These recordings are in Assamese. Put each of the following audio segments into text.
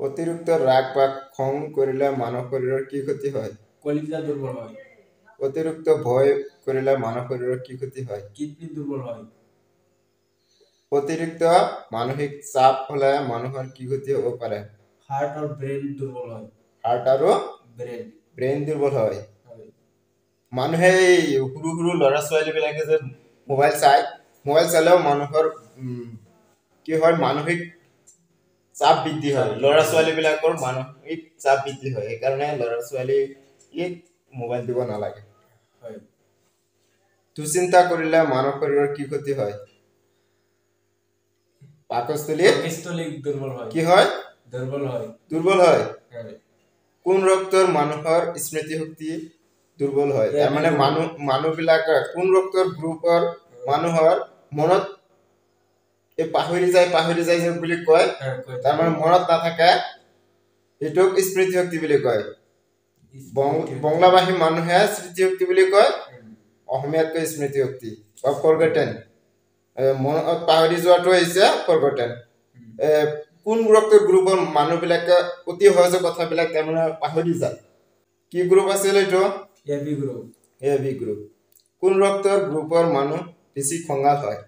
অতিরিক্ত রাগ বা খং করিলে মানব শরীরের কি ক্ষতি হয়? কলিজা দুর্বল হয়, অতিরিক্ত ভয় করিলে মানব শরীরের কি ক্ষতি হয়? কিডনি দুর্বল হয়, অতিরিক্ত মানসিক চাপ হলে মানুহৰ কি ক্ষতি হ'ব পাৰে? হাৰ্ট আৰ ব্ৰেন দুৰ্বল হয়, হাৰ্ট আৰু ব্ৰেইন দুৰ্বল হয়। মানুহে সৰু সৰু ল'ৰা ছোৱালীবিলাকে যে মোবাইল চালেও মানুহৰ কি হয় মানসিক চাপ বৃদ্ধি হয়। ল'ৰা ছোৱালীবিলাকৰ মানসিক চাপ বৃদ্ধি হয়, সেইকাৰণে ল'ৰা ছোৱালীক মোবাইল দিব নালাগে। দুশ্চিন্তা কৰিলে মানৱ শৰীৰৰ কি ক্ষতি হয়? পাকস্থলী দুৰ্বল হয়, কি হয়? দুৰ্বল হয়। হয়। কোন ৰক্তৰ মানুহৰ স্মৃতি শক্তি দুৰ্বল হয়? তাৰমানে মানুহবিলাক কোন ৰক্তৰ গ্ৰুপৰ মানুহৰ মনত পাহৰি যায় যে বুলি কয়, তাৰমানে মনত নাথাকে, এইটোক স্মৃতি শক্তি বুলি কয়। বংলাভাষী মানুহে স্মৃতি শক্তি বুলি কয়, অসমীয়াতকৈ স্মৃতি শক্তি বা ফৰগটেন, মনত পাহৰি যোৱাটো হৈছে ফৰগটেন। কোন ৰক্তৰ গ্ৰুপৰ মানুহবিলাকে অতি সহজে কথাবিলাক তাৰমানে পাহৰি যায়। কি গ্ৰুপ আছিল এইটো? AB group. কোন ৰক্তৰ গ্ৰুপৰ মানুহ বেছি খঙাল হয়?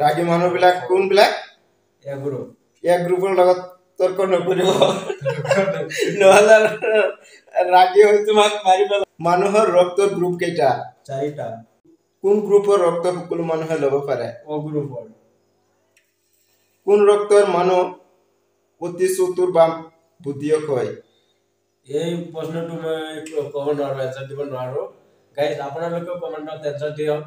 ৰাগী মানুহবিলাক কোনবিলাক? এ গ্ৰুপৰ লগত তৰ্ক নকৰিব, নহ'লে ৰাগী হৈ তোমাক মাৰি পেলাব। মানুহৰ ৰক্তৰ গ্ৰুপ কেইটা? 4টা। কোন গ্ৰুপৰ ৰক্ত সকলো মানুহে ল'ব পাৰে? ও গ্ৰুপৰ। কোন ৰক্তৰ মানুহ অতি চতুৰ বা বুদ্ধিয়ক হয়? এই প্ৰশ্নটো মই ক'ব নোৱাৰো, এনসাৰ দিব নোৱাৰো। গাইজ আপোনালোকে কমেন্টত এনসাৰ দিয়ক।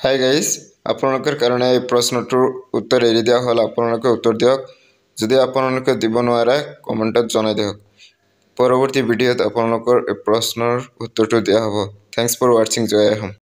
হাই গাইজ, আপোনালোকৰ কাৰণে এই প্ৰশ্নটোৰ উত্তৰ এৰি দিয়া হ'ল। আপোনালোকে উত্তৰ দিয়ক। যদি আপোনালোকে দিব নোৱাৰে কমেন্টত জনাই দিয়ক। পৰৱৰ্তী ভিডিঅ'ত আপোনালোকৰ এই প্ৰশ্নৰ উত্তৰটো দিয়া হ'ব। থ্যাংকস ফৰ ৱাচিং। জয় অসম।